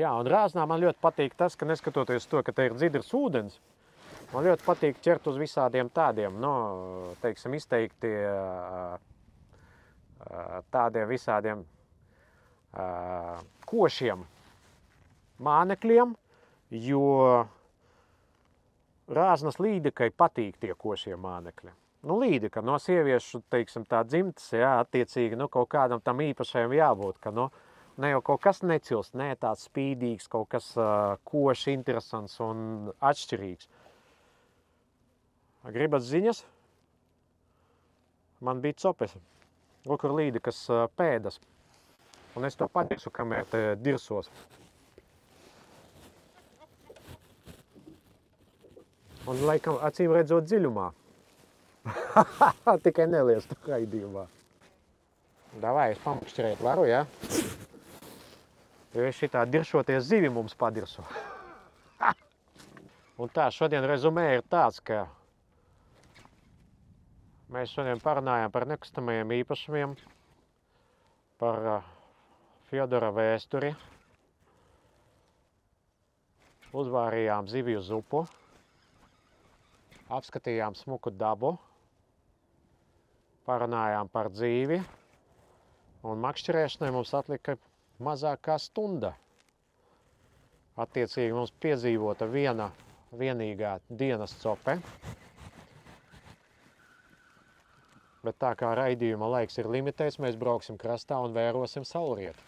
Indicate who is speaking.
Speaker 1: Jā, un Rāznā man ļoti patīk tas, ka neskatoties to, ka te ir dzidrs ūdens, man ļoti patīk ķert uz visādiem tādiem, nu, teiksim, izteikti tādiem visādiem košiem mānekļiem, jo Rāznas līdekai patīk tie košie mānekļi. Nu, līdeka no sieviešu, teiksim, tā dzimtas, jā, attiecīgi, nu, kaut kādam tam īpašajam jābūt, ka, nu, ne jau kaut kas necilst, ne tāds spīdīgs, kaut kas koši, interesants un atšķirīgs. Gribat ziņas? Man bija copes, kur līdekas pēdas, un es to patīksu, kamēr te dirsos. Un, laikam, acīm redzot dziļumā. Tikai neliec tu raidījumā. Davai, es pamakšķirēt varu, jā? Jo es šitā diršoties zivi mums padirso. Un tā, šodien rezumē ir tāds, ka mēs šodien parunājām par nekustamajiem īpašumiem, par Fjodora vēsturi, uzvārījām zivju zupu, apskatījām smuku dabu, parunājām par dzīvi, un makšķerēšanai mums atlika mazāk kā stunda. Attiecīgi mums piedzīvota vienīgā dienas cope, bet tā kā raidījuma laiks ir limitēts, mēs brauksim krastā un vērosim saulrietu.